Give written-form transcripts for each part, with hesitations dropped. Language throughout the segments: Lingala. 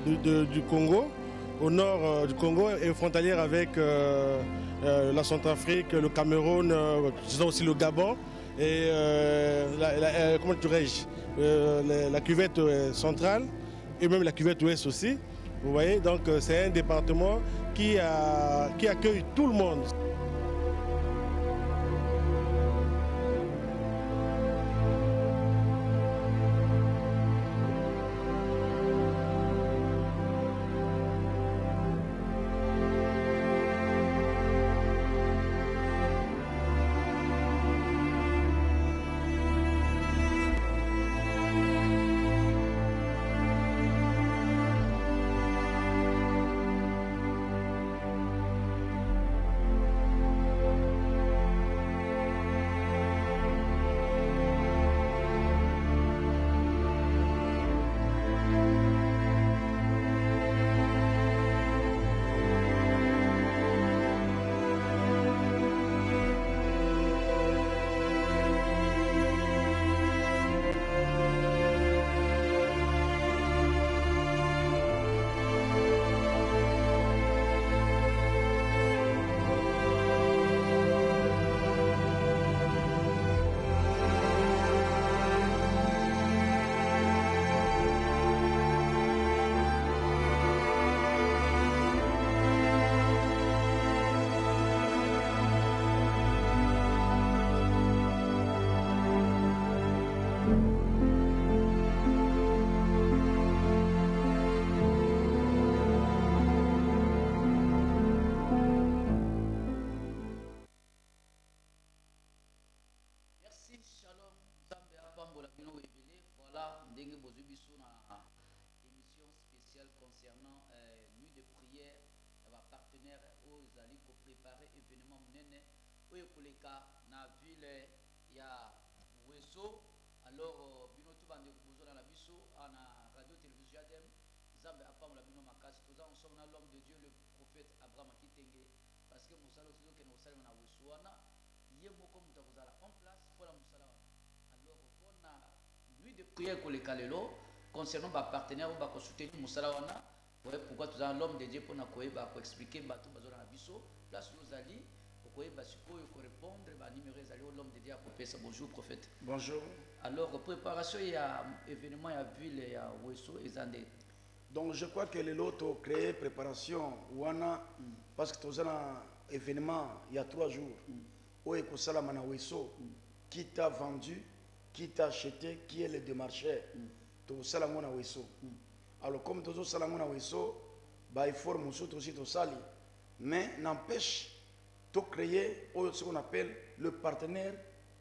du Congo, au nord du Congo et frontalière avec la Centrafrique, le Cameroun, aussi le Gabon et comment dirais-je, la cuvette centrale et même la cuvette ouest aussi. Vous voyez, donc c'est un département qui accueille tout le monde. Voilà, ndenge bozu biso na émission spéciale concernant nuit de prière va partenaire aux ali pour préparer événement munene oyo koleka na ville ya Weso. Alors bino to bande bozo na biso na radio télévision Adem Zambe apamola bino makasi toza ensemble na l'homme de Dieu le prophète Abraham Kitenge parce que musala ozo ke no salama na Weso wana ye moko mutakozala en place pour la musala. Alors pour na nuit de prière pour les Kalelo, concernant ma partenaire, on va soutenir Moussalawana. Pourquoi tu as l'homme de Dieu pour expliquer tout bazona biso, place nous ali, pour répondre, numéro l'homme de Dieu pour faire bonjour prophète. Bonjour. Alors préparation il y a événement il y a ville il y a Weso et Zande. Donc je crois que les lots créé préparation wana parce que tu as un événement il y a 3 jours. Où est que Salamana Weso qui t'a vendu, qui t'a acheté, qui est le démarcheur. Tu Salamona Weso. Alors comme tu as Salamona Weso, il faut aussi to sali. Mais n'empêche de créer ce qu'on appelle le partenaire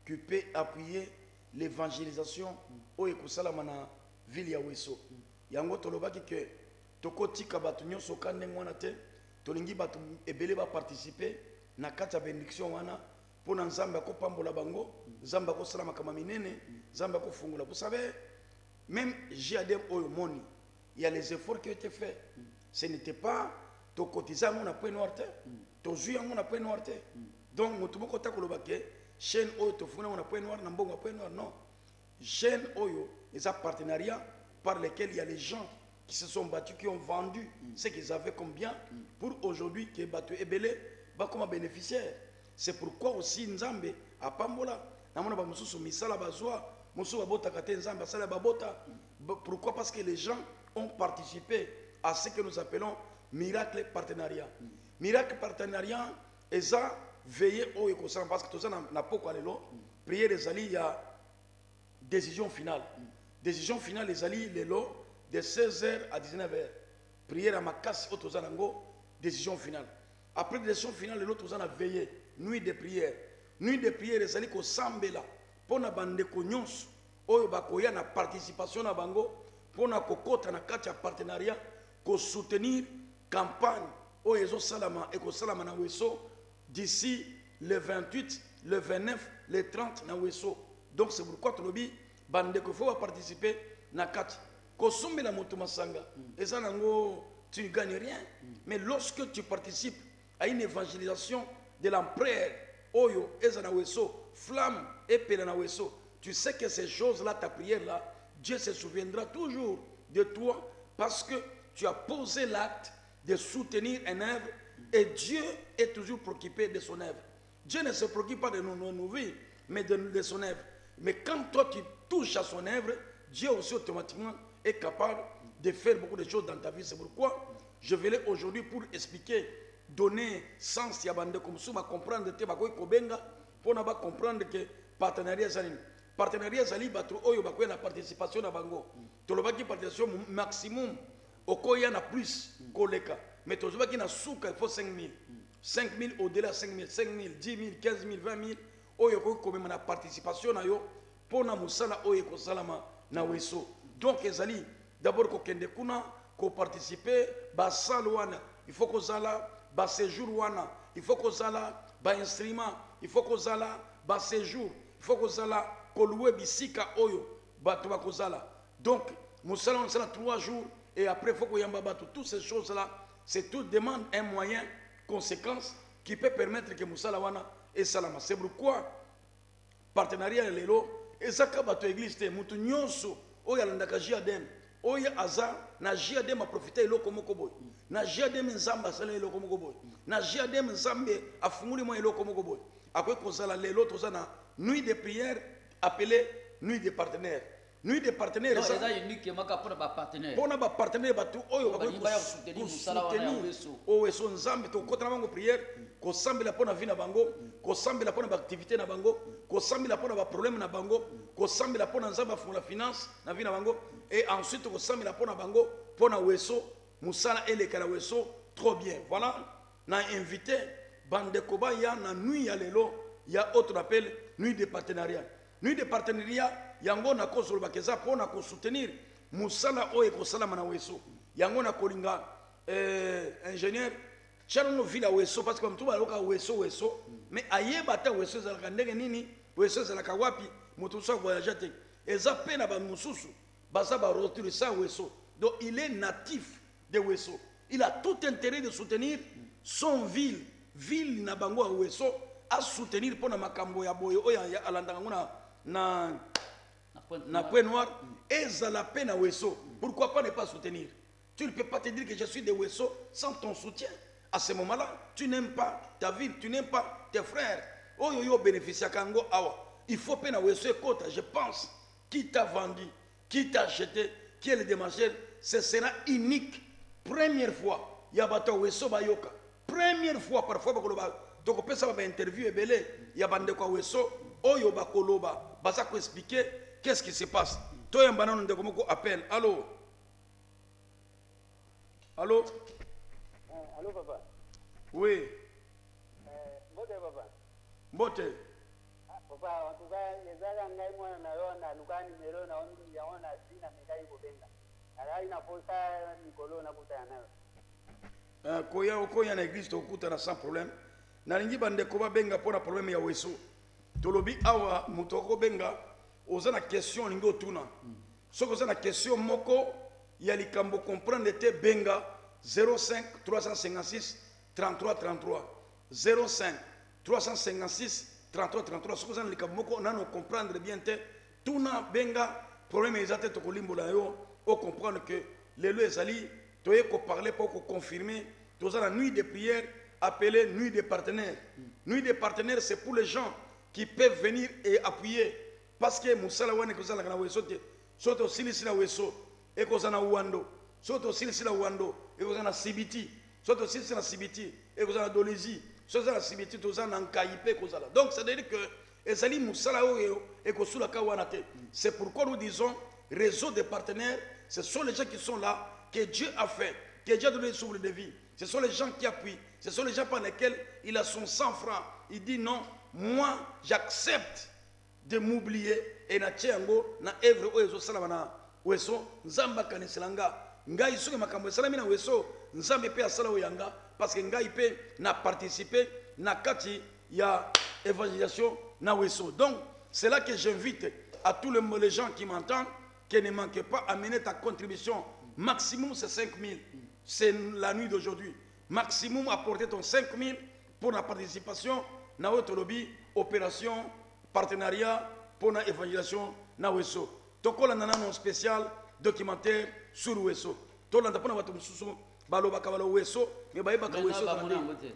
qui peut appuyer l'évangélisation au Salamana ville ya Weso. Yango tolobaki que toko tika batu nyonso kande ngwana te tolingi batu ebele ba participer na kati ya bénédiction wana pour nzambe ko pambola bango nzambe ko salama kama minene nzambe ko fungula. Vous savez même JADM oyo moni il y a les efforts qui ont été faits. Ce n'était pas to cotiser mon après noir te to jouer mon après noir te donc mutu moko ta kolobake chaîne oyo to funa mon après noir na mbongo après noir non chaîne oyo les partenariats par lesquels il y a les gens qui se sont battus, qui ont vendu ce qu'ils avaient comme bien pour aujourd'hui qui est battu ebele ba comme bénéficiaire. C'est pourquoi aussi Nzambe a Pambola namona ba mususu misala bazwa mususu babota kate Nzambe sala babota. Pourquoi? Parce que les gens ont participé à ce que nous appelons miracle partenariat. Miracle partenariat et ça veiller au écosystème parce que tout ça n'a pas quoi lelo prier les alliés il y a décision finale. Décision finale les alliés les lots de 16h à 19h. Prière à ma casse au Tozanango, décision finale. Après décision finale, les autres ont veillé. Nuit de prière. Nuit de prière, les alliés qui sont là. Pour na bande konyons, oyo bakoya na participation na bango, pour na kokota na katia partenariat, ko soutenir campagne oyo salama et ko salama na Weso d'ici le 28, le 29, le 30 na Weso. Donc c'est pourquoi tu lobby bande ko faut participer na kati. Kosombe la moto masanga. Et ça tu ne gagnes rien. Mais lorsque tu participes à une évangélisation de l'empereur Oyo Ezana Weso, flamme et Pelana Weso, tu sais que ces choses-là, ta prière-là, Dieu se souviendra toujours de toi parce que tu as posé l'acte de soutenir une œuvre et Dieu est toujours préoccupé de son œuvre. Dieu ne se préoccupe pas de nos vies, mais de son œuvre. Mais quand toi tu touches à son œuvre, Dieu aussi automatiquement est capable de faire beaucoup de choses dans ta vie. C'est pourquoi je vais aujourd'hui pour expliquer, donner sens à bande comme ça, comprendre que pour comprendre que partenariat zalini. Partenariat zali batru oyo bakoya na participation na bango. Tolobaki participation maximum okoya na plus koleka. Mais tolobaki na souka il faut 5 000. 5 000 au-delà 5 000, 5 000, 10 000, 15 000, 20 000. Oyo koyo komema na participation na yo pona musala oyo ko salama na weso. Donc ezali d'abord ko kende kuna ko participer ba salwana. Il faut ko zala ba séjour wana. Il faut ko zala ba instrument. Il faut ko zala ba séjour. Il faut ko zala Koloué bisika oyo bato bakozala. Donc musala on sala 3 jours et après il faut que yamba bato. Toutes ces choses là, c'est tout demande un moyen conséquence qui peut permettre que musala wana et salama. C'est pourquoi partenariat lelo ezaka bato église te mutu nyonso oyo alandaka jiadem oyo aza na jiadem a profiter eloko moko boy. Na jiadem nzamba sala eloko moko boy. Na jiadem nzambe afunguli mo eloko moko boy. Après kozala lelo tozana nuit de prière appelé nuit des partenaires. Nuit des partenaires. Non, c'est uniquement pour les partenaires. Pour les partenaires, pour soutenir au son nzambe to kota bango prière, ko sambela pona vie na bango, ko sambela pona ba activité na bango, ko sambela pona ba problème na bango, ko sambela pona nzamba fond la finance na vie na bango et ensuite ko sambela pona bango pona weso musala ele kala weso trop bien. Voilà, na invité bande koba ya na nuit ya lelo, ya autre appel nuit de partenariat. Nuit de partenariat, yango na kozolo bakeza pona ko soutenir musala oye ko salama na weso. Yango na kolinga ingénieur chano vila weso parce que mtu baloka weso mais ayeba ta weso za ndenge nini weso za kawapi mutu so voyager te. Eza pena ba mususu baza ba retour ça weso. Donc il est natif de weso. Il a tout intérêt de soutenir son ville na bango a weso à soutenir pour na makambo ya boyo oya alandanga na Point Noir et ça la peine à Wesso. Pourquoi pas ne pas soutenir? Tu ne peux pas te dire que je suis de Wesso sans ton soutien. À ce moment-là, tu n'aimes pas ta ville, tu n'aimes pas tes frères. Oh yo yo bénéficie à Kango awa. Il faut peine à Wesso Kota. Je pense qui t'a vendu, qui t'a acheté, qui est le démarcheur, ce sera unique. Première fois, Yabata Wesso Bayoka. Première fois, parfois, donc on peut savoir interview et belé, Yabande Kwa Wesso. Oyo bakoloba baza ko expliquer qu'est-ce qui se passe. Toi yambana ndeko moko appel. Allô? Allô? Allô papa. Oui. Mbote papa. Mbote. Papa en tout cas ezala ngai mwana na yo na lukani mero na oni ya ona sina mekai kobenga. Ala ina posa nikolo na kutana nayo. Koya okoya na église to kutana sans problème. Na lingi bande ko ba benga pona problème ya weso. Tolobi awa mutoko benga ozana question lingo tuna soko ozana question moko ya likambo comprendre te benga 05 356 33 33 05 356 33 33 soko ozana likambo moko nano comprendre bien te tuna benga problème ezate to kolimbola yo o comprendre que lelo ezali toye ko parler pour ko confirmer tozana nuit de prière appelée nuit des partenaires. Nuit des partenaires c'est pour les gens qui peuvent venir et appuyer parce que musala wane kozala kana weso te soto silisila weso e kozana uwando soto silisila uwando e kozana sibiti soto silisila sibiti e kozana dolezi soto kozana sibiti tozana nkaipe kozala. Donc ça veut dire que ezali musala oyo e kosula ka wana te. C'est pourquoi nous disons réseau de partenaires, ce sont les gens qui sont là que Dieu a fait, que Dieu a donné le souffle de vie. Ce sont les gens qui appuient, ce sont les gens par lesquels il a son 100 francs. Il dit non, moi j'accepte de m'oublier et na tiango na œuvre oyo salama na weso nzamba kaniselanga ngai soki makambo salami na weso nzambe pe asala oyanga parce que ngai pe na participer na kati ya évangélisation na weso. Donc c'est là que j'invite à tous les gens qui m'entendent que ne manquez pas à amener ta contribution. Maximum c'est 5 000. C'est la nuit d'aujourd'hui. Maximum apporter ton 5 000 pour la participation na votre lobby opération partenariat pour la évangélisation na weso. Tokola nana non spécial documentaire sur weso. tolanda mpona bato mosusu balobaka bala weso mais bayebaka weso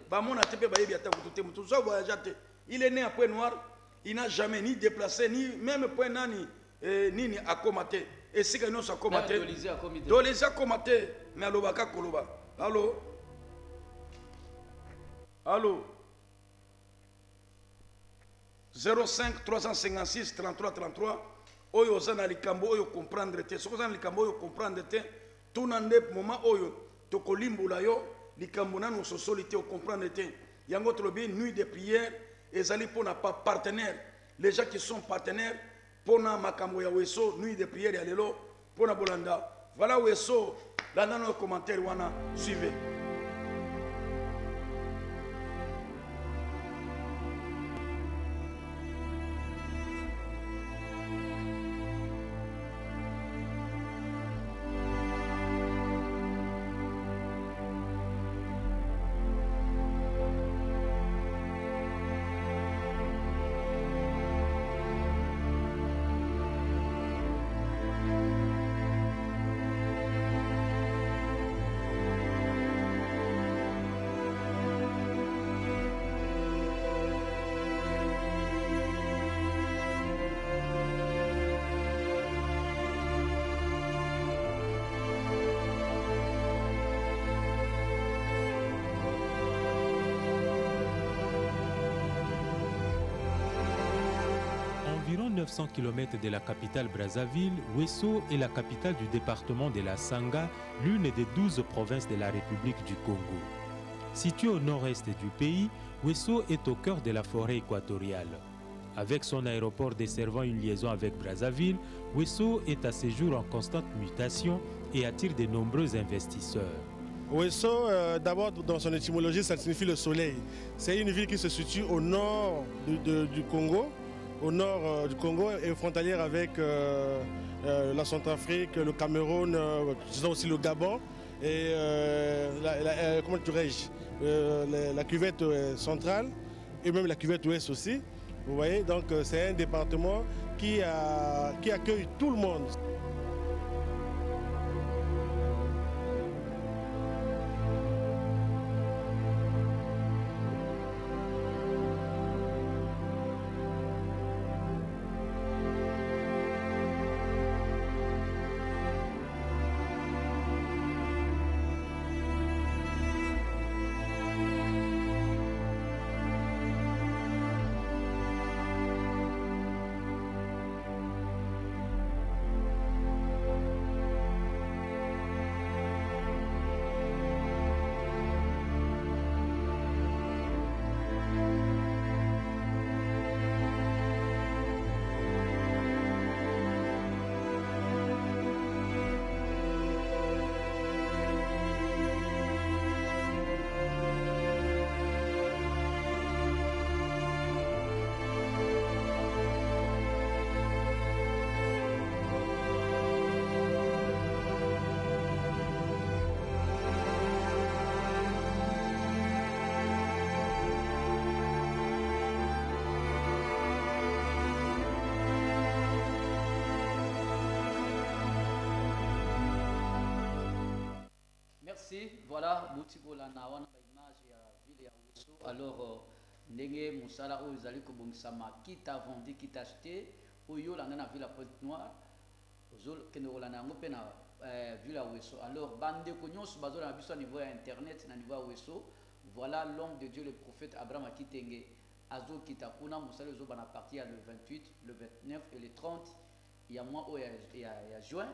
bamona te mpe bayebi ata kutu te moto oza voyage te. Il est né à Pointe-Noire, il n'a jamais ni déplacé ni même point nani nini akomate et si que nous sommes akomate dolisa akomate mais alobaka koloba. Allô allô 05 356 33 33 oyo ozana likambo oyo comprendre te soko ozana likambo oyo comprendre te tuna nde moment oyo tokolimbola yo likambo nanu sosoli te o comprendre te yango tolobi nuit de prière ezali pona pas partenaire les gens qui sont partenaires pona makambo ya weso nuit de prière ya lelo pona bolanda voilà weso landa no commentaire wana suivez. Environ 900 km de la capitale Brazzaville, Wesso est la capitale du département de la Sanga, l'une des 12 provinces de la République du Congo. Située au nord-est du pays, Wesso est au cœur de la forêt équatoriale. Avec son aéroport desservant une liaison avec Brazzaville, Wesso est à ce jour en constante mutation et attire de nombreux investisseurs. Wesso, d'abord dans son étymologie, ça signifie le soleil. C'est une ville qui se situe au nord du Congo. Au nord du Congo et frontalière avec la Centrafrique, le Cameroun, aussi le Gabon et comment dirais-je, la cuvette centrale et même la cuvette ouest aussi. Vous voyez, donc c'est un département qui accueille tout le monde. Voilà, Boutibola Nawana, image ya ville ya Wesso. Alors, Ndenge Moussala, où ils allaient Kobongisama, qui t'a vendu, qui t'a acheté, où yo la na ville à Pointe-Noire, Zol Kenorolana, Ngopena, ville à Wesso. Alors, Bande Konyos, Bazol, a vu au niveau internet, na niveau à Wesso. Voilà l'homme de Dieu, le prophète Abraham Akitenge, Azo Kitakuna, Moussala Zobana parti le 28, le 29 et le 30. Il y a mois où il y a juin.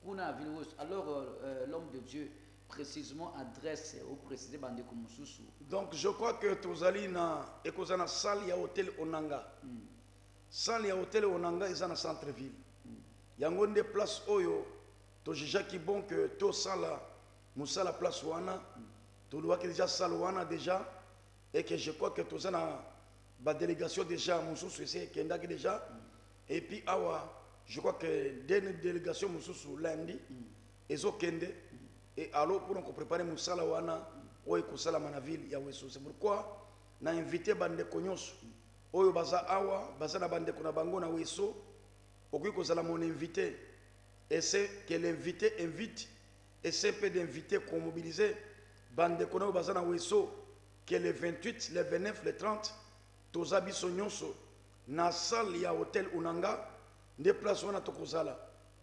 Kuna ville Wesso. Alors, l'homme de Dieu, précisément adresse au président Bandeko Moussousou. Donc je crois que tozali na ekozana salle ya hôtel Onanga. Salle ya hôtel Onanga est dans centre ville. Yango nde place oyo to jaki bon que to sala musala place wana to doit que déjà salle wana déjà et que je crois que tozana ba délégation déjà Moussousou c'est kenda déjà et puis awa je crois que d'une délégation Moussousou lundi ezo kende. Et alors pour nous préparer Moussala wana oyo kosala na ville ya Wesso. C'est pourquoi na invité bandeko nyonso oyo baza awa baza na bandeko na bango na Wesso okoki kozala mon invité et c'est que l'invité invite essaie peu d'inviter, qu'on mobilise, bande kono bazana weso, que le 28, le 29, le 30, tozabi sonyonso, na salle ya hôtel Unanga, de place wana tokozala.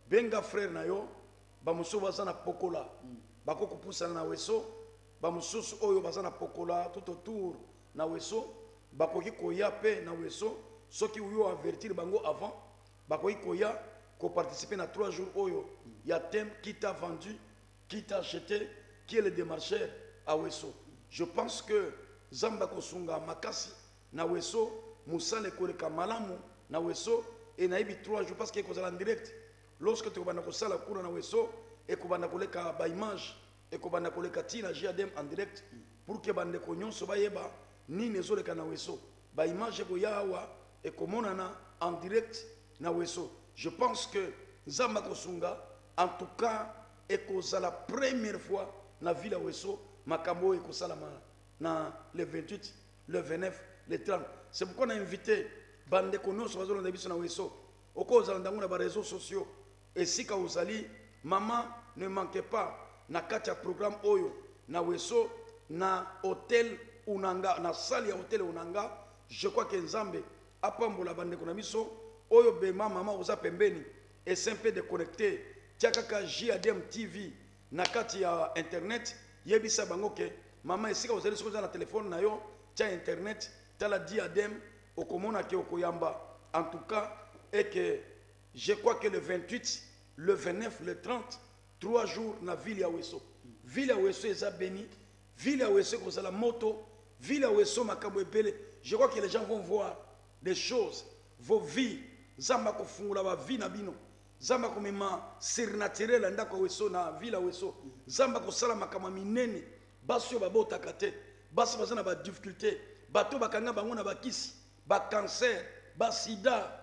Benga frère na yo, bamusu bazana pokola, bakoko pusana na weso, bamususu oyo bazana pokola tout autour na weso, bakoki koya pe na weso, soki uyo avertir bango avant, bakoki koya ko participer na 3 jours oyo, ya thème qui t'a vendu, qui t'a acheté, qui est le démarcheur à weso. Je pense que Zamba Kosunga Makasi na weso, Moussale Koleka Malamu na weso, et naïbi 3 jours parce qu'il est en direct. Lorsque tu vas na la cour na weso, et que tu vas koleka ba image, et que tu vas koleka tina JADM en direct, pour que bande konyon so ba yeba ni nezo le kana weso, ba image ko yawa et que monana en direct na weso. Je pense que Zamba Kosunga, en tout cas, et que c'est la première fois na ville weso, makambo et que salama na le 28, le 29, le 30. C'est pourquoi on a invité bande konyon so bazolo na biso na weso. Au cause dans les réseaux sociaux. Et si Kaouzali, maman ne manquez pas na katia programme Oyo, na Weso, na hôtel Unanga, na salle ya hôtel Unanga, je crois que Nzambe, apambo la bande konamiso, Oyo bema maman oza pembeni, et simple de connecter, tiakaka JADM TV, na katia internet, yebisa bango ke, maman et si Kaouzali soza na téléphone na yo, tia internet, tala diadem, okomona ke okoyamba, en tout cas, et que je crois que le 28, le 29, le 30, 3 jours na ville ya Weso. Ville ya Weso est béni, ville ya Weso est la moto, ville ya Weso makambo ebele. Je crois que les gens vont voir des choses, vos vies, zamba ko fungula ba vie na bino. Zamba ko mema surnaturel ndako Weso na ville ya Weso. Zamba ko sala makama minene, baso ba bota kate, baso bazana ba difficulté, bato bakanga bango na bakisi, ba cancer, ba sida.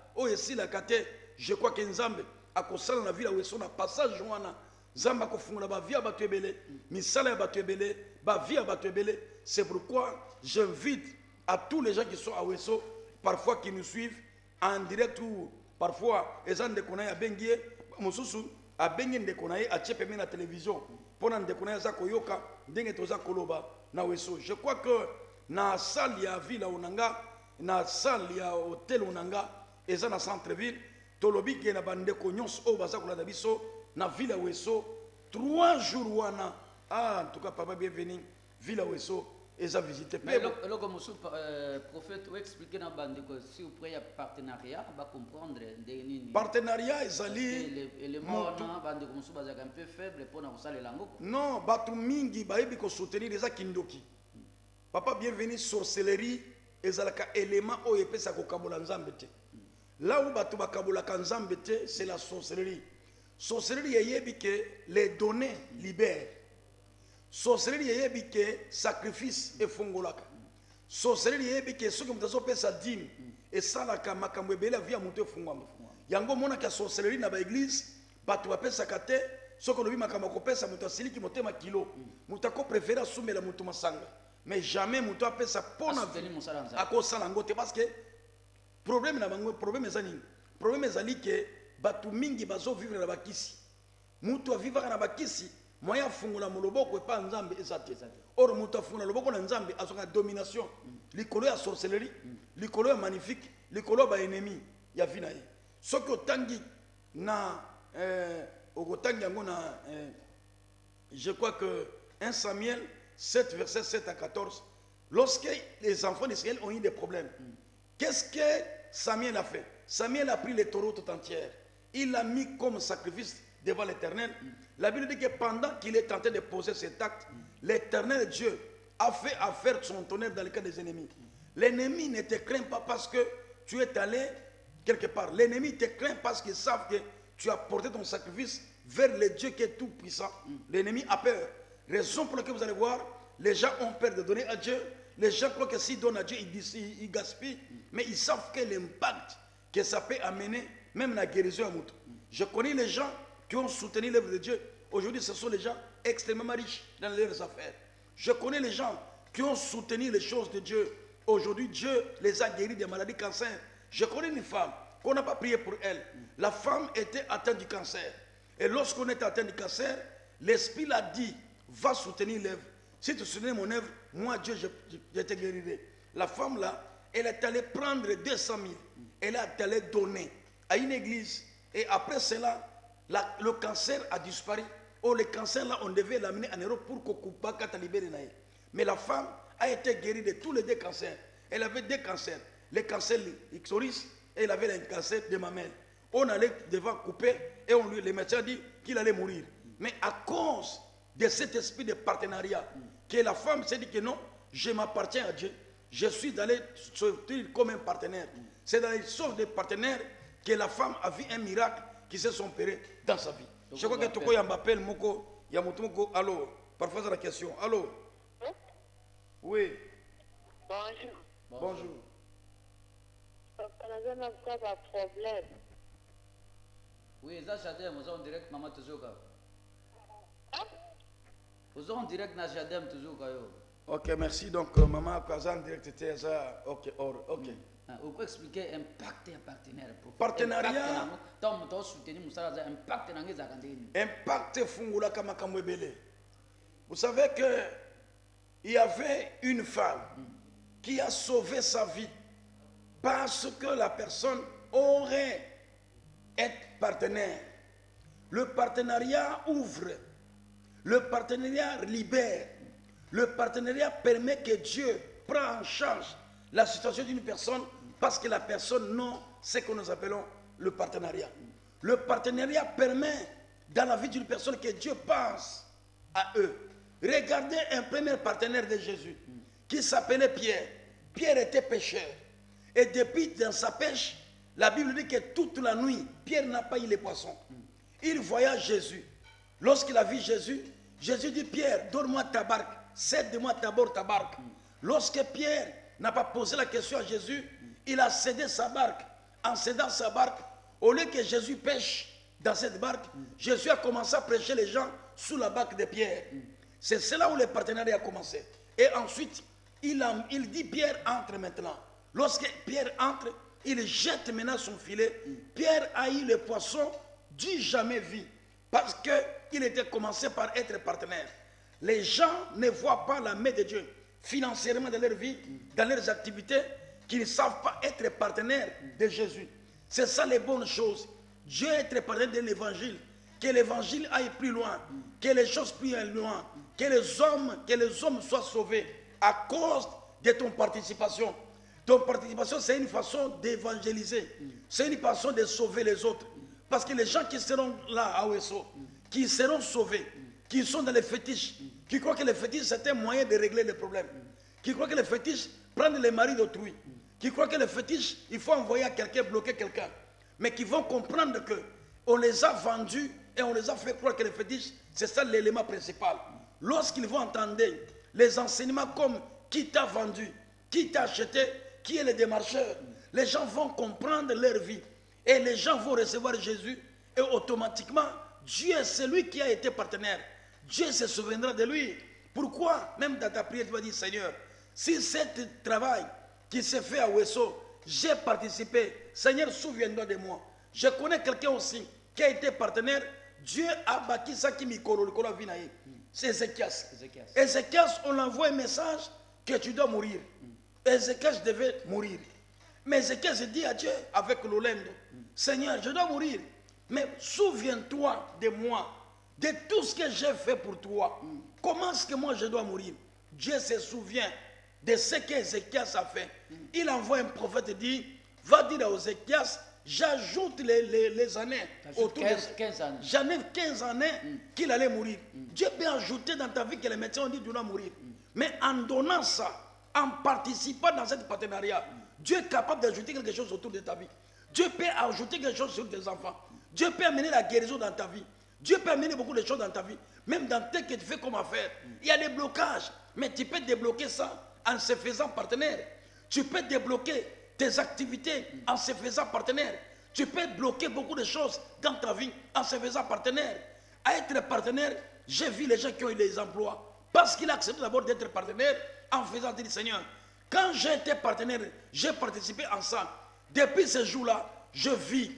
Je crois que Nzambe a kosala na ville Weso na passage wana Zamba ko fungula ba via batu ebele misala ya batu ebele ba via batu ebele. C'est pourquoi j'invite à tous les gens qui sont à Weso, parfois qui nous suivent en direct ou parfois ezan de konaye abengie mususu abengie de konaye a tchepe na télévision pona de konaye za koyoka ndenge toza koloba na Weso. Je crois que na salle ya ville Unanga, na salle ya hôtel Unanga, et dans le centre-ville, tolobi qui na bande konyons au baza kola biso na ville Weso 3 jours wana. Ah, en tout cas papa bienvenue ville Weso et ça visiter. Mais le comme prophète ou expliquer na bande que si vous prenez partenariat va comprendre des partenariat ezali les mots na bande comme ça baza un peu faible pour na kusala lango. Non, batu mingi baebi ko soutenir les kindoki. Papa bienvenue sorcellerie ezalaka élément o epesa ko kabola nzambe te. Là où batu bakabola kanzambe te, c'est la sorcellerie. Sorcellerie yebi que les données libèrent. Sorcellerie yebi que sacrifice et fongolaka. Sorcellerie yebi que ceux qui ont pesa dîme et salaka makambo ebele via muto fungwama. Yango mona ka sorcellerie na ba église, batu bapesa kate, ceux qui ont makambo ko pesa muto siliki motema kilo. Muto ko préférer soumela muto masanga. Mais jamais muto apesa pona akosala ngote parce que problème na bango problème ezali que batu mingi bazo vivre na bakisi. Mutu avivaka na bakisi moya fungula moloboko e pa nzambe ezate. Or mutu afungula loboko na nzambe azoka domination. Likolo ya sorcellerie, likolo ya magnifique, likolo ba ennemi ya vina ye. Soki otangi na okotangi yango na je crois que 1 Samuel 7 verset 7 à 14, lorsque les enfants d'Israël ont eu des problèmes, qu'est-ce que Samuel a fait? Samuel a pris les taureaux tout entiers. Il l'a mis comme sacrifice devant l'Éternel. La Bible dit que pendant qu'il est tenté de poser cet acte, l'Éternel Dieu a fait affaire de son tonnerre dans le cas des ennemis. L'ennemi ne te craint pas parce que tu es allé quelque part. L'ennemi te craint parce qu'ils savent que tu as porté ton sacrifice vers le Dieu qui est tout puissant. L'ennemi a peur. Raison pour laquelle vous allez voir, les gens ont peur de donner à Dieu. Les gens croient que s'ils donnent à Dieu, ils gaspillent. Mais ils savent que l'impact que ça peut amener, même la guérison à Moutou. Je connais les gens qui ont soutenu l'œuvre de Dieu. Aujourd'hui, ce sont les gens extrêmement riches dans leurs affaires. Je connais les gens qui ont soutenu les choses de Dieu. Aujourd'hui, Dieu les a guéris des maladies cancer. Je connais une femme qu'on n'a pas prié pour elle. La femme était atteinte du cancer. Et lorsqu'on est atteint du cancer, L'esprit l'a dit, va soutenir l'œuvre. Si tu soutiens mon œuvre, moi Dieu, je te guérirai. La femme là, elle est allée prendre 200 000. Elle est allée donner à une église. Et après cela, le cancer a disparu. Oh, le cancer là, on devait l'amener en Europe pour qu'on coupe pas quand libérer. Mais la femme a été guérie de tous les 2 cancers. Elle avait 2 cancers. Le cancer ixoris et elle avait le cancer de mamelle. On allait devant couper et les médecins dit qu'il allait mourir. Mais à cause de cet esprit de partenariat, que la femme s'est dit que non, je m'appartiens à Dieu. Je suis allé sortir comme un partenaire. C'est dans les sortes de partenaires que la femme a vu un miracle qui s'est opéré dans sa vie. Je crois que Toko Yambapel Moko, Yamutumoko, allô, parfois c'est la question. Allô? Oui. Bonjour. Bonjour. Papa, on a pas de problème. Oui, ça, Jadem, vous en direct, maman, toujours. Vous en direct, na Jadem, toujours. Ok, merci. Donc, maman, en direct, c'était ça. Ok, ok. Vous pouvez expliquer impact et partenaire. Partenariat. Impact fungula kama kamwebele. Vous savez que il y avait une femme qui a sauvé sa vie parce que la personne aurait être partenaire. Le partenariat ouvre. Le partenariat libère. Le partenariat permet que Dieu prenne en charge la situation d'une personne parce que la personne non ce que nous appelons le partenariat. Le partenariat permet dans la vie d'une personne que Dieu pense à eux. Regardez un premier partenaire de Jésus qui s'appelait Pierre. Pierre était pêcheur. Et depuis dans sa pêche, la Bible dit que toute la nuit, Pierre n'a pas eu les poissons. Il voyait Jésus. Lorsqu'il a vu Jésus, Jésus dit, Pierre, donne-moi ta barque. Cède-moi d'abord ta barque. Lorsque Pierre n'a pas posé la question à Jésus, il a cédé sa barque. En cédant sa barque, au lieu que Jésus pêche dans cette barque, Jésus a commencé à prêcher les gens sous la barque de Pierre. C'est là où le partenariat a commencé. Et ensuite, il dit, Pierre, entre maintenant. Lorsque Pierre entre, il jette maintenant son filet. Pierre a eu le poisson du jamais vu. Parce qu'il était commencé par être partenaire. Les gens ne voient pas la main de Dieu financièrement dans leur vie, dans leurs activités, qu'ils ne savent pas être partenaires de Jésus. C'est ça les bonnes choses. Dieu est partenaire de l'évangile. Que l'évangile aille plus loin, que les choses plus loin, que les hommes soient sauvés à cause de ton participation. Ton participation, c'est une façon d'évangéliser. C'est une façon de sauver les autres. Parce que les gens qui seront là à Ouesso, qui seront sauvés, qui sont dans les fétiches, qui croient que les fétiches c'est un moyen de régler les problèmes, qui croient que les fétiches prennent les maris d'autrui, qui croient que les fétiches, il faut envoyer à quelqu'un, bloquer quelqu'un, mais qui vont comprendre que on les a vendus et on les a fait croire que les fétiches, c'est ça l'élément principal. Lorsqu'ils vont entendre les enseignements comme qui t'a vendu, qui t'a acheté, qui est le démarcheur, les gens vont comprendre leur vie et les gens vont recevoir Jésus et automatiquement, Dieu est celui qui a été partenaire. Dieu se souviendra de lui. Pourquoi? Même dans ta prière, tu vas dire, Seigneur, si ce travail qui s'est fait à Ouesso, j'ai participé, Seigneur, souviens-toi de moi. Je connais quelqu'un aussi qui a été partenaire. Dieu a bâti ça qui m'y vinaï. C'est Ézéchias. Ézéchias, on l'envoie un message que tu dois mourir. Ézéchias devait mourir. Mais Ézéchias dit à Dieu avec l'Olendo, Seigneur, je dois mourir. Mais souviens-toi de moi, de tout ce que j'ai fait pour toi. Comment est-ce que moi je dois mourir? Dieu se souvient de ce qu'Ézéchias a fait. Il envoie un prophète et dit, va dire à Ézéchias, j'ajoute les années autour de 15 années. J'en ai 15 années qu'il allait mourir. Dieu peut ajouter dans ta vie que les médecins ont dit tu dois mourir. Mais en donnant ça, en participant dans ce partenariat, Dieu est capable d'ajouter quelque chose autour de ta vie. Dieu peut ajouter quelque chose sur tes enfants. Dieu peut amener la guérison dans ta vie. Dieu peut amener beaucoup de choses dans ta vie. Même dans tes que tu fais comme affaire. Il y a des blocages. Mais tu peux débloquer ça en se faisant partenaire. Tu peux débloquer tes activités en se faisant partenaire. Tu peux bloquer beaucoup de choses dans ta vie en se faisant partenaire. À être partenaire, j'ai vu les gens qui ont eu des emplois. Parce qu'il a accepté d'abord d'être partenaire en faisant dire Seigneur, quand j'ai été partenaire, j'ai participé ensemble. Depuis ce jour-là, je vis.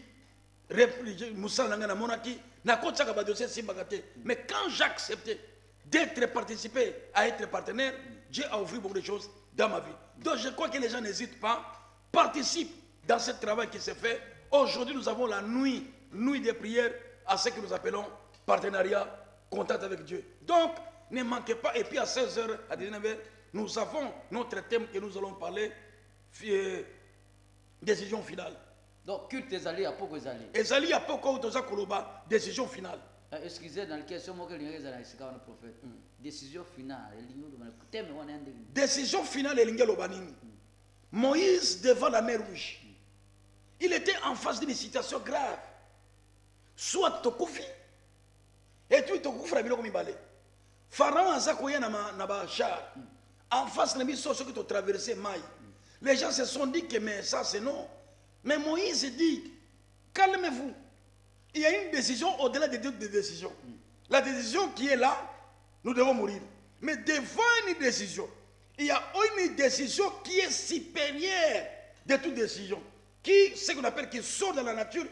Moussa Langana Monaki, Mais quand j'ai accepté d'être participé, à être partenaire, Dieu a ouvert beaucoup de choses dans ma vie. Donc je crois que les gens n'hésitent pas, participent dans ce travail qui se fait. Aujourd'hui, nous avons la nuit de prière à ce que nous appelons partenariat, contact avec Dieu. Donc, ne manquez pas. Et puis à 16h, à 19h, nous avons notre thème que nous allons parler, décision finale. Donc, culte ezali à poko ezali. Ezali à poko toza koloba, décision finale. Excusez, dans la question, moi, que le prophète. Décision finale. Décision finale, Elinga Lobanini. Moïse devant la mer Rouge. Il était en face d'une situation grave. Soit Tokoufi, et tu Tokoufi, la biloko mibale. Pharaon a zakoya na ba char. En face de l'amisso, ceux qui ont traversé Maï. Les gens se sont dit que mais ça c'est non. Mais Moïse dit, calmez-vous. Il y a une décision au-delà des deux décisions. La décision qui est là, nous devons mourir. Mais devant une décision, il y a une décision qui est supérieure de toute décision. Qui, ce qu'on appelle, qui sort de la nature,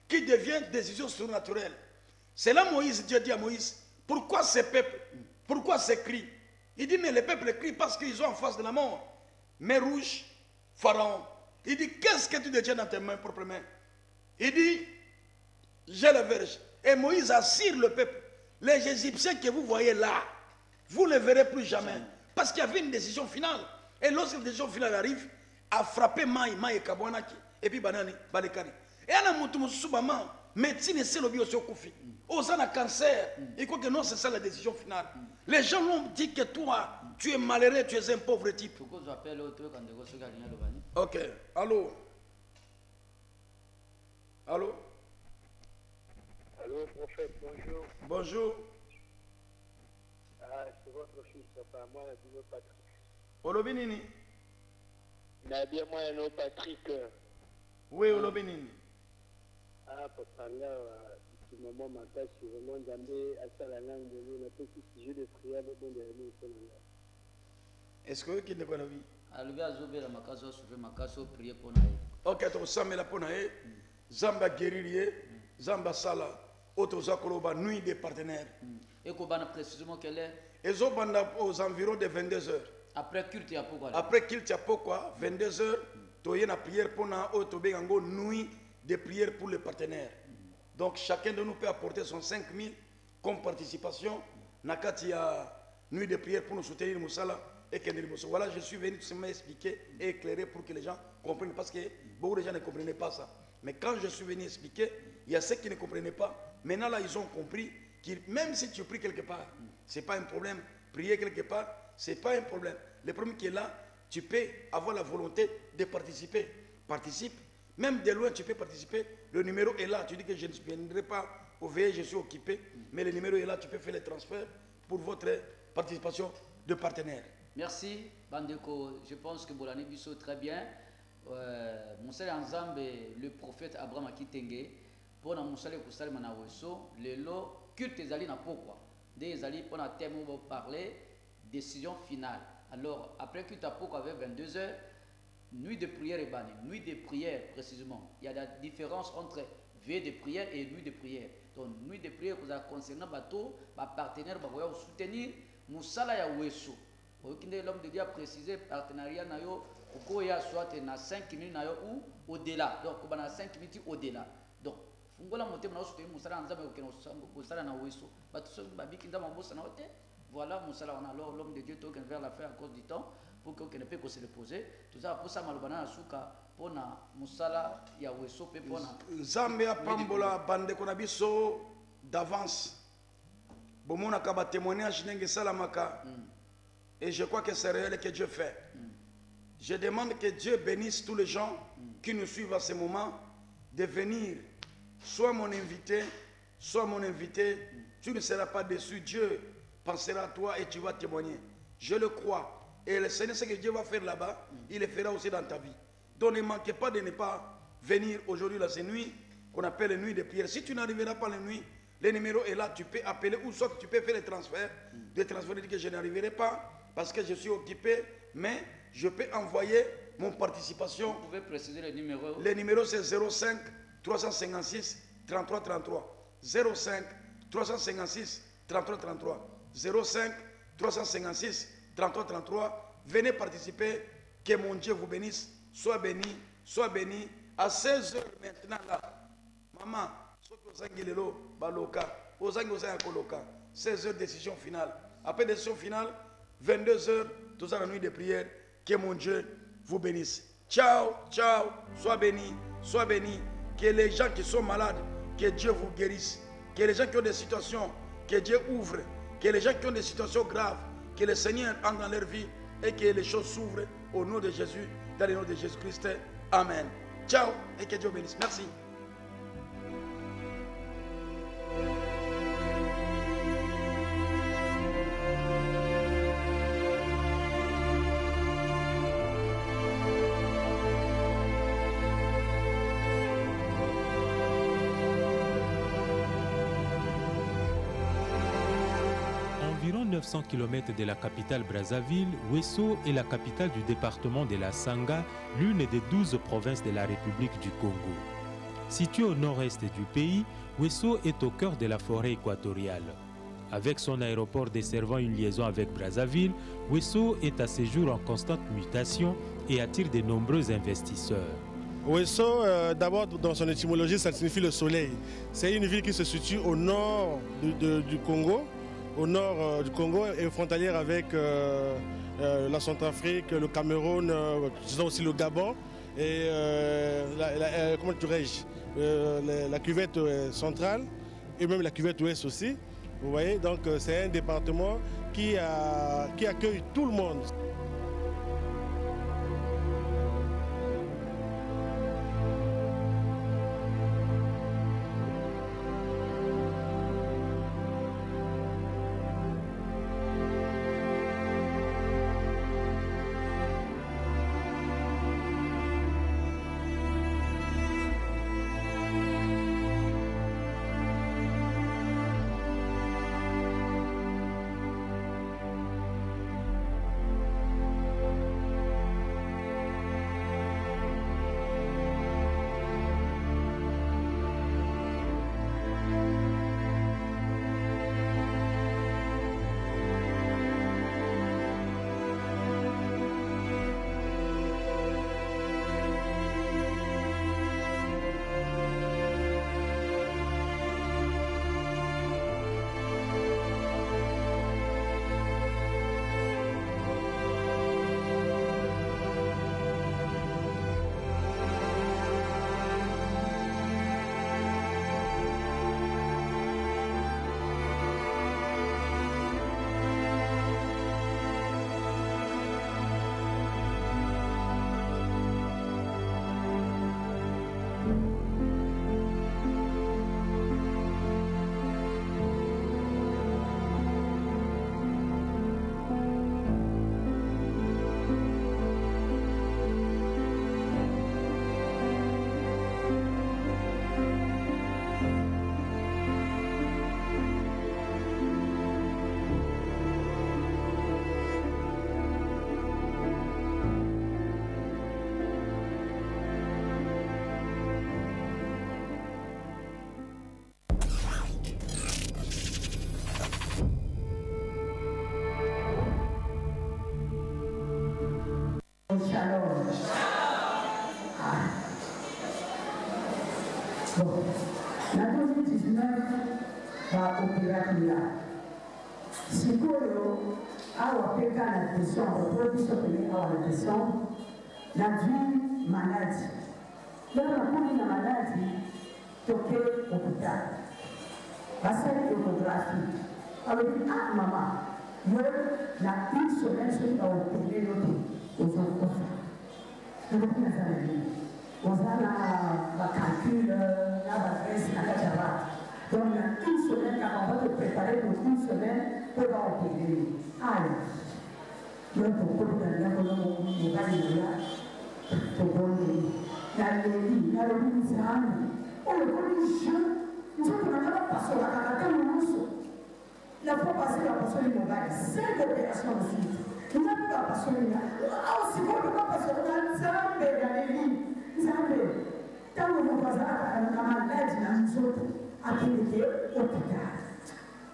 qui devient décision surnaturelle. C'est là Moïse, Dieu dit à Moïse, pourquoi ces peuples, pourquoi ces cris? Il dit, mais les peuples crient parce qu'ils sont en face de la mort. Mer Rouge, Pharaon. Il dit, qu'est-ce que tu détiens dans tes mains, propres mains? Il dit, j'ai la verge. Et Moïse assure le peuple. Les Égyptiens que vous voyez là, vous ne les verrez plus jamais. Parce qu'il y avait une décision finale. Et lorsque la décision finale arrive, a frappé Maï et Kabouanaki. Et puis Banani, Balekari. Et à la moutoumou soubama, médecine c'est le bio sur Koufi. Osant un cancer. Et quoi que non, c'est ça la décision finale. Les gens l'ont dit que toi, tu es malheureux, tu es un pauvre type. Ok. Allô? Allô? Allô, prophète, bonjour. Bonjour. Ah, c'est votre fils, papa. Moi, je suis Patrick. Olobinini? Nabia, moi, je suis Patrick. Oui, Olobinini. Ah, papa, là, tout le moment, ma tâche, c'est vraiment d'amener à ça la langue de nous, un petit sujet de prière, le bon dernier, c'est là. Est-ce que vous qui ne connaissez pas? Ok, tu as la ponae, Zamba guerrier, Zamba sala, Otoza Koloba, nuit des partenaires. Et qu'on va précisément quelle est? Et zo banda aux environs de 22 heures. Après culte, il y a pourquoi? Après culte, il y a pourquoi? 22 heures, tu as une prière pour nous, nuit de prière pour les partenaires. Donc chacun de nous peut apporter son 5000 comme participation. Nakati a nuit de prière pour nous soutenir Moussala et Kendri Moussa. Voilà, je suis venu tout simplement expliquer et éclairer pour que les gens comprennent. Parce que beaucoup de gens ne comprenaient pas ça. Mais quand je suis venu expliquer, il y a ceux qui ne comprenaient pas. Maintenant là, ils ont compris que même si tu pries quelque part, ce n'est pas un problème. Prier quelque part, ce n'est pas un problème. Le problème qui est là, tu peux avoir la volonté de participer. Participe. Même de loin, tu peux participer. Le numéro est là. Tu dis que je ne viendrai pas au veillé, je suis occupé. Mais le numéro est là. Tu peux faire les transferts pour votre participation de partenaire. Merci, Bandeko. Je pense que Bolani Bissot, très bien. Moussale Anzambe, le prophète Abraham Akitenge, pour Moussale Koussale Manaweso, le lot, culte ezali na pourquoi? Des ezali, pour un thème où on va parler, décision finale. Alors, après culte à pourquoi avec 22h, nuit de prière et banni. Nuit de prière, précisément. Il y a la différence entre veille de prière et nuit de prière. Donc, nuit de prière, vous avez concernant bateau, ma partenaire, vous soutenir, Moussala ya Weso. L'homme de Dieu a précisé, partenariat, il y a soit 5 minutes ou au-delà. Donc, il y a 5 minutes au-delà. Donc, voilà, Moussala, on a alors l'homme de Dieu qui vers la fin à cause du temps pour qu'on ne puisse se reposer. Tout ça, pour ça, Malbana Souka, pour na Moussala, Yaweso, pour na. Zambia Pambola, Bande Konabiso, d'avance. Bomona Kaba témoignage, Nengue Salamaka. Et je crois que c'est réel que Dieu fait. Je demande que Dieu bénisse tous les gens qui nous suivent à ce moment de venir. Sois mon invité, sois mon invité. Tu ne seras pas déçu. Dieu pensera à toi et tu vas témoigner. Je le crois. Et le Seigneur, ce que Dieu va faire là-bas, il le fera aussi dans ta vie. Donc ne manquez pas de ne pas venir aujourd'hui là, cette nuit, qu'on appelle la nuit de prière. Si tu n'arriveras pas la nuit, le numéro est là, tu peux appeler ou soit tu peux faire les transferts. Des transferts, dire que je n'arriverai pas parce que je suis occupé, mais je peux envoyer mon participation. Vous pouvez préciser le numéro? Le numéro c'est 05 356 33 33. 05 356 33 33. 05 356 33 33. Venez participer. Que mon Dieu vous bénisse. Sois béni, sois béni. À 16h maintenant là. Maman, ce que vous avez baloka, vous avez koloka. 16h décision finale. Après décision finale, 22h, tout ça la nuit de prière. Que mon Dieu vous bénisse. Ciao, ciao. Sois béni, sois béni. Que les gens qui sont malades, que Dieu vous guérisse. Que les gens qui ont des situations, que Dieu ouvre. Que les gens qui ont des situations graves, que le Seigneur entre dans leur vie et que les choses s'ouvrent au nom de Jésus, dans le nom de Jésus-Christ. Amen. Ciao et que Dieu bénisse. Merci. Environ 900 km de la capitale Brazzaville, Wesso est la capitale du département de la Sanga, l'une des 12 provinces de la République du Congo. Située au nord-est du pays, Wesso est au cœur de la forêt équatoriale. Avec son aéroport desservant une liaison avec Brazzaville, Wesso est à ce jour en constante mutation et attire de nombreux investisseurs. Wesso, d'abord dans son étymologie, ça signifie le soleil. C'est une ville qui se situe au nord du Congo. Au nord du Congo et frontalière avec la Centrafrique, le Cameroun, disons aussi le Gabon et comment dirais-je, la cuvette centrale et même la cuvette ouest aussi. Vous voyez, donc c'est un département qui accueille tout le monde. Shalom. Bon, la 2019 va opérer là. Si vous avez la question, vous pouvez la question, la vie maladie. Là, on a la maladie, toqué au hôpital. Parce que l'échographie. Alors, ah, maman, il y a une semaine, je vais opérer l'autre. Aux enfants. On a la calcul, la adresse, la cachava. Donc, il y a une semaine, car on va te préparer pour une semaine pour opérer. Allez. Donc, pour que vous ayez un mobile là, pour donner la légui, oh, le religieux, nous avons pas passé la caractère de l'ours. Il a pas passé la passion du mobile. 5 opérations de suite. Il n'a pas passé la ah, si vous ne pouvez pas passer la Zambé, la Lévi, Zambé. Tant que vous passez la maladie dans nous autres, akendeke hôpital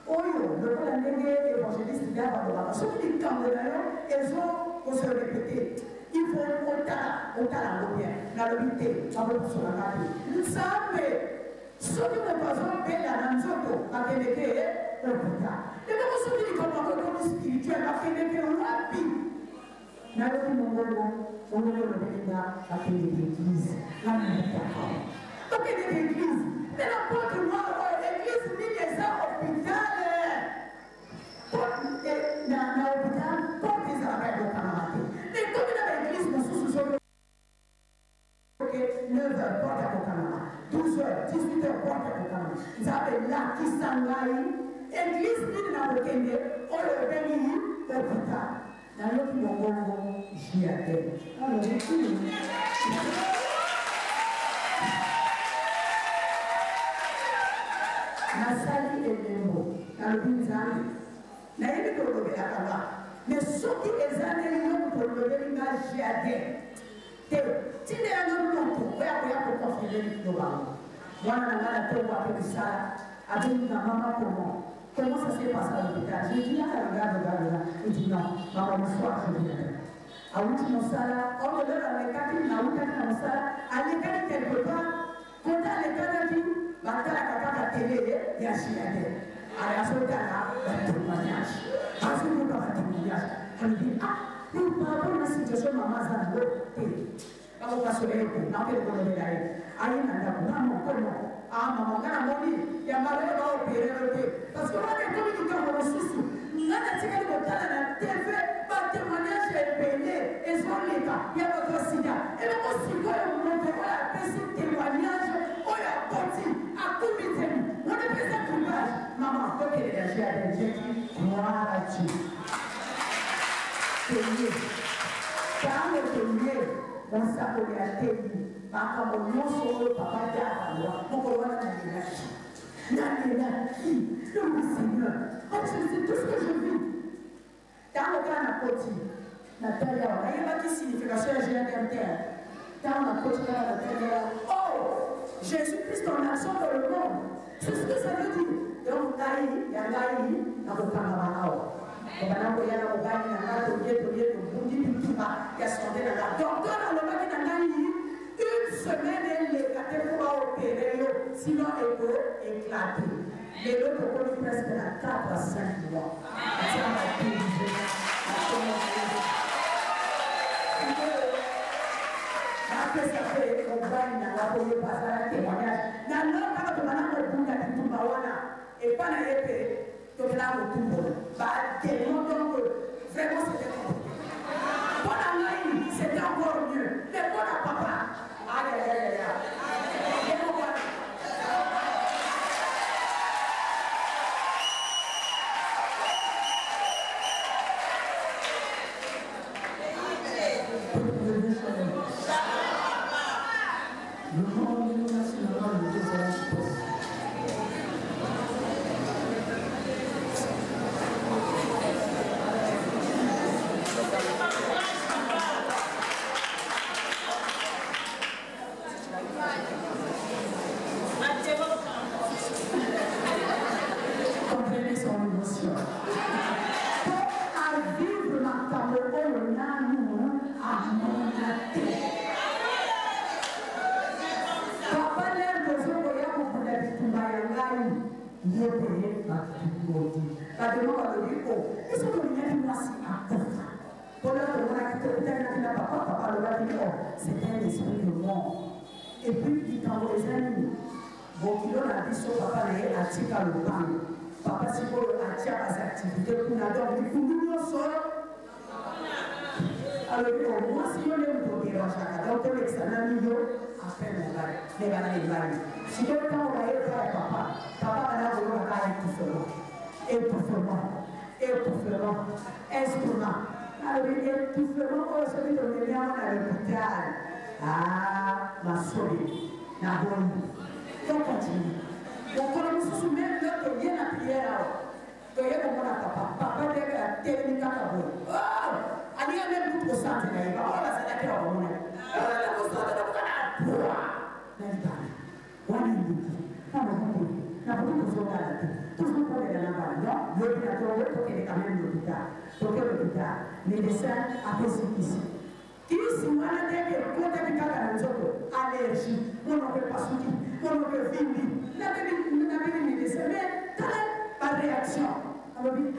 oyo lokola ndenge évangéliste nde abalobaka soki likambo na yo ezokose répété il faut otala yango bien nalobi te bakokosolaka te nzambe soki moto azobela na nzoto akendeke hôpital eloko soki likambo akokomi spirituel akendeke wapi nalobi mongongo mongongo lobelinga akendeke église namibitaka okendeke église mais n'importe moi église nini eza hôpital na hôpital porte ezalaka ekokanaka te mais komi na baéglise mosusu soki 9h porte ekokanaka 12h 18h porte ekokanaka nzambe lakisa ngai église nini na kokende oyo ebengi hôpital nayoki mongongo jiate nasali elembo nalobi nzambe nayebi kolobelaka nga mais soki eza ndenge yo tolobeli nga jiate te tindelanga moto oya koya kokonfirme lilobango mwana na nga na ntongo ape misala abengi na mama comment ça s'est passé à l'hôpital je dis regarde il dit non maman bonsoir je viens awuti mosala okolelo alekaki nawutaki na mosala alekaki quelque part kota alekaki batalaka kaka tele ya jiate ayazotala batémoignage azoyoka batémoignage alobi par rapport na situation mama aza nango te bakokasola ye te nakele kolobela ye aye na ndako na mokono mama nga namoni yamba lelo baopérero te parce que wana ekomi likambo mosusu nga natikali kotala na tv batémoignage ebele ezoleka ya bato sida eloko sikoyo moto oyo apesi témoignage oyo akoti akumitemi wana epesa courage mama tokelela jiadenjeki gloire à Dieu teye tango teye mosakoli ateli makambo nyonso oyo papa te abalwa mokolo wana nalelaki le Seigneur c'est tout ce que je vis tango kaka na koti natali awa nayebaki signification ya GDMT tango na koti kaka natali awa oh Jésus-Christ en action dans le monde c'est ce que ça veut dire donc ngai ya ngai nakokangama awa obana koyana mobali na ngai tolie tobundi bituka ya sonde na ngai docteur alobaki na ngai une semaine eleka te po baopere yo sinon eko éclate lelo tokoli presque na 4 à 5 mois atianga dirige napesa pe mobali na nga koyeba azala témoignage nalokaka tobana kobunda bitumba wana epa na ye pe tokela motumbola batellement donc vraiment c'était compliqué mpo na ngai c'était encore mieux mais mpo na papa ayayayaya yemokwana c'est un esprit de mort. Et puis, il t'envoie les amis. Bon, il a dit sur papa, il a tiré le pain. Papa, si vous avez tiré les activités, pour nous donner une seule. Alors, moi, si on est pour dire, donc, on est un ami, après, on va aller si quelqu'un va aller faire papa, papa va aller étouffement, instrument. Alors, étouffement, celui qui est bien à l'hôpital. Ma soeur, na bonne. Donc, continue. Donc, on nous soumet notre bien à prière. Donc, il y a comme papa. Papa, il y a technique à vous. Oh! Il y a même tout au centre. Il y a pas la salle à terre. Il y a la toujours pour les gens. Non, l'hôpital, pour qu'il y ait quand même l'hôpital. Pour que l'hôpital, médecin, après ici. Qui si on a des allergies, on ne peut pas soutenir, on ne peut vivre. On a des médecins, mais par réaction, on va dire,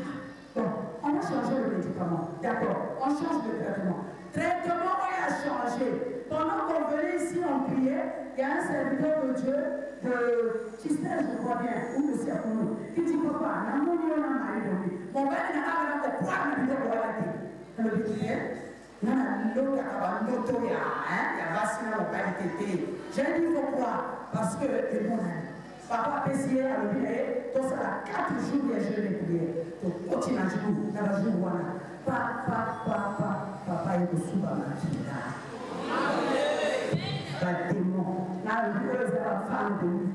bon, on va changer le médicament. D'accord, on change le traitement. Traitement, on a changé. Pendant qu'on venait ici, on priait, il y a un serviteur de Dieu, de Kistel, je crois bien, ou de Serpounou, qui dit papa, mon père n'a pas de quoi, mais il doit avoir la tête. On le dit, non, j'ai dit pourquoi? Parce que c'est mon ami. Papa a essayé à le dire, tout ça, 4 jours de jeûne et prière. Donc, continue à jouer, dans le jour où papa est au sous-bamatina. Pas démon. Là, le Dieu est la femme de lui.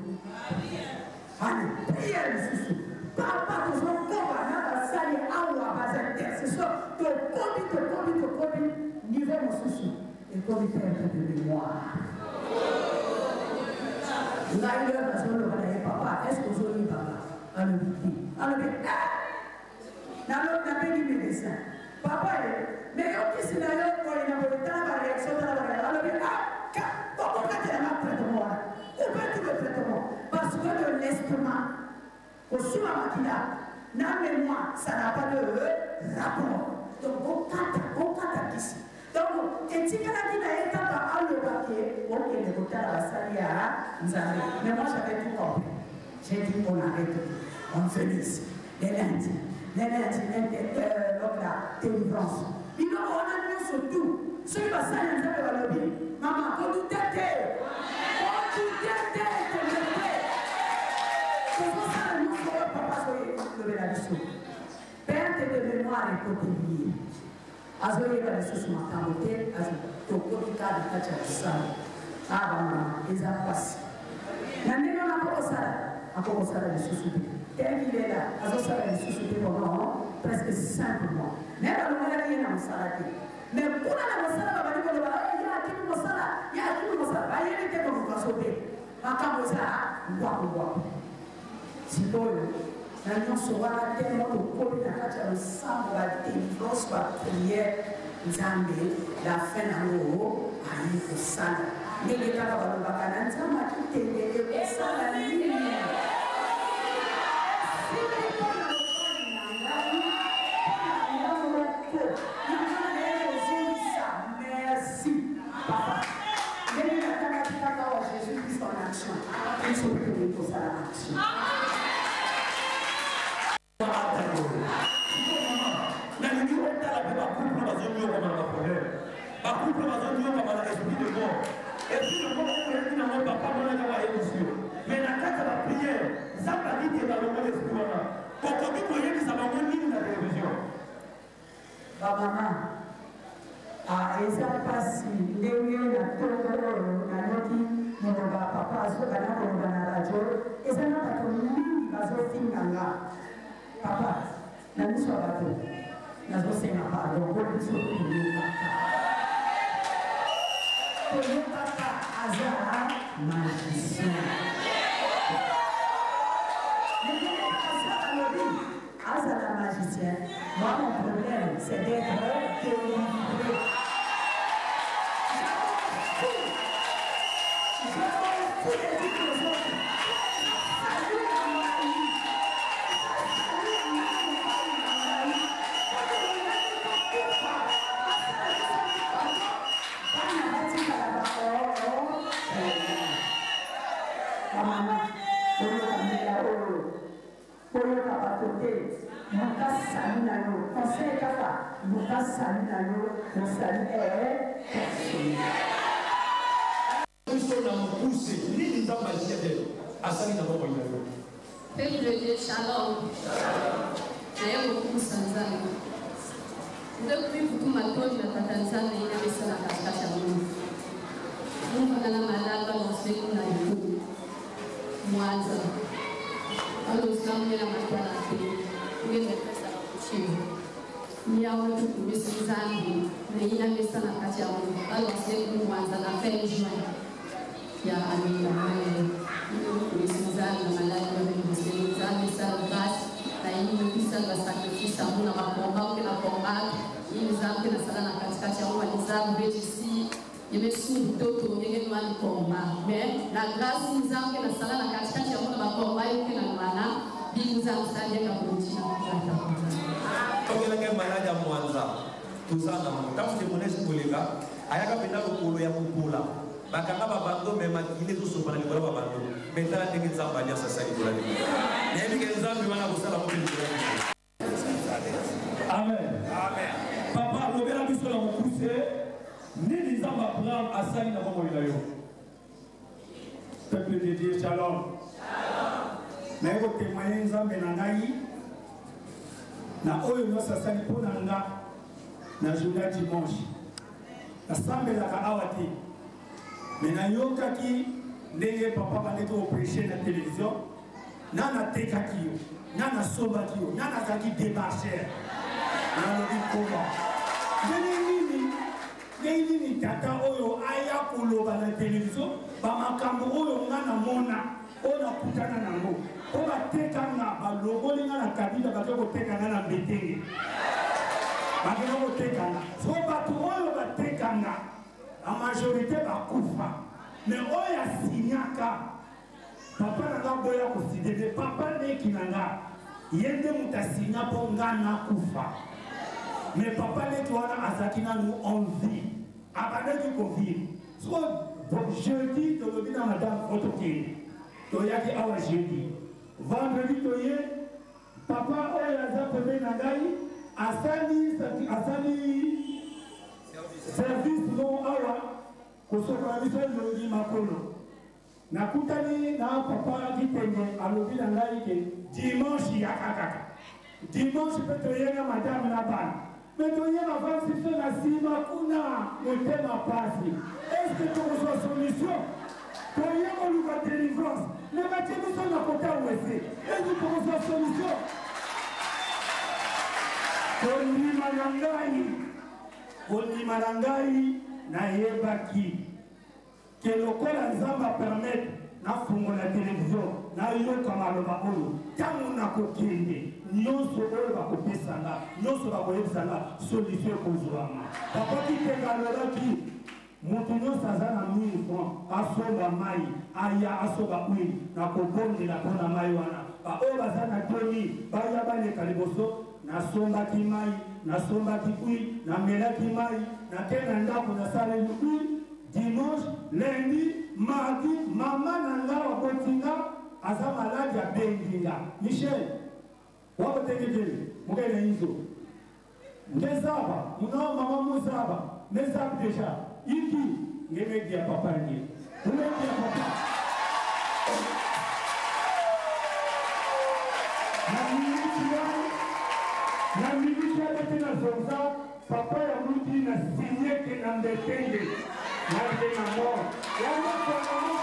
Allez, prière le sous. Papa, nous sommes comme à la salle à intercession. Te copie, niveau mon souci. Et comme il fait un peu de mémoire. Là, il est dans son oreille, papa, est-ce que vous avez papa? Alors, il dit, médecin. Papa, mais il y a qui s'est d'ailleurs pour il n'a pas de temps, la réaction de la réaction. Alors, il dit, pourquoi tu as un traitement? Pourquoi tu veux traitement? Parce que de l'estomac, au sous-maquina, la mémoire, ça n'a pas de rapport. Donc, on kata ici. Donc, et si quelqu'un dit qu'il y a le papier, ok, le docteur a sali à mais moi j'avais tout compris. J'ai dit on arrête, on fait ici. Les lundis, donc la délivrance. Il nous on a mis surtout. Ceux qui passent à l'intérieur de la lobby, maman, quand tu t'étais, c'est pour ça que nous sommes papa sur le bénédiction. Perte de mémoire et côté lié. Azoye va laisser ce matin au thé, Toko Kika de Kacha Ah, ils ont passé. L'année on a commencé à le sous-souper. Tel qu'il est là, Azo Sara le sous-souper pendant presque 5 mois. Mais dans le moment où il y a un salade. Mais pour la Mosala, il y a qui Mosala, il y a qui Mosala, il y a qui Mosala, Maka Mosala, Waouh. Si bon, l'annonce sera tellement de copies dans le sang, la délivrance, la prière, Zambé, la fin en haut, à l'Ico-Sala. Mais les gars, on va faire un temps à quitter les Sala, la lumière. Merci, papa. Mais il y a Jésus-Christ en action. Il faut que nous faisons ça l'action. Mais la carte de la prière, ça va dire dans le monde esprit. Pour que vous voyez que ça va venir dans la télévision. Maman, et ça passe, les mieux, la noti, mon papa, ce qu'on a dans la radio, et ça n'a pas comme lui, il va se finir. Papa, la mission va tout. La mission n'a pas, donc on peut se finir. Pour le papa, hasard, magicien. Hasard, magicien. Moi, mon problème, c'est d'être délivré. Je m'en fous des trucs aux autres. Salut à Marie. Peuple de Dieu, shalom. Naye kukusa nzani. Depuis kutuma toni na Tanzania ina pesa na katikati ya Mungu. Mungu ana malaka na usiku na yuko. Mwanza. Wale Uislamu na matwana pia. Ngine pesa na kuchini. Ni hao watu kumisizani na ina pesa na kati ya Mungu. Wale usiku Mwanza na fenjwa. Ya amina. kulisizana na malali ya kulisizana sana basi na hii kisa za sacrifice amuna makomba na komba hii zambi na sana katikati ya wale zambi bejisi yemesungu toto ngene mali komba me na grâce zambi na sana katikati ya wale makomba yote na maana bimu za msalia na kurudia tokela ke malali ya mwanza tuzana mtafu timonezi kulega ayaka penda lokolo ya kupula bakanga babando mema ile kusopana libala babando metala ndenge nzamba ya sasa libala nebi ke nzambi wana kusala mo libala amen amen papa lobela biso na mokuse nini nzamba Abraham asali na bongo ila yo peuple de Dieu shalom shalom na eko témoigner nzambe na ngai na oyo nyonso asali mpona nga na journée dimanche nasambelaka awa te me nayokaki ndenge papa bandeki oprêche na télévision nga natekaki yo nga nasombaki yo nga nazalaki démarchere nalobi koma ndenge nini tata oyo aya koloba na télévision bamakambo oyo nga namona oyo nakutana nango po batekanga balongoli nga na kabila bake kotekanga na mbetenge bakena kotekanga so bato oyo batekanga la majorité bakufa mais oyo asinyaka papa nanga boya kosidede papa neki nanga ye nde moto asinya mpo nga nakufa mais papa neki wana azalaki nanu envie abandaki kovivre so jeudi tolobi na madame otokende toyaki awa jeudi vendredi toye papa oyo aza pembe na ngai asali service no awa kosokola biso elongi makolo nakutani na papa kitenge alobi na ngai ke dimanche yaka kaka dimanche mpe toyenga madame na bana me toyenga vasi biso na nsima kuna motema pasi eske tokozwa solution toye koluka délivrance me batie biso na kota wese eske tokozwa solution kondima na ngai nayebaki ke lokola nzambe apermettre nafungola télévision nayoka maloba oyo ntango nakokende nyonso oyo bakopesanga nyonso bakoyebisanga solution ekozwama papa kitenga alobaki moto nyonso aza na 1000 francs asomba mai aya asoba huile nakobondela mpona mai wana baoyo baza na 2000 baya baleka liboso nasombaki mai nasombaki huile namelaki mai nake na ndako nasaleli huile dimanche lundi mardi mama na nga wakotinga aza maladi abenginga michel wakotekekele mokele izo ngezaba munao mama muzaba nezaba deja iki ngemedia papa nge umedia papa na miniti yabete na zonza papa ya muti na sinyeke na mbetenge na de na mort yango kwa mama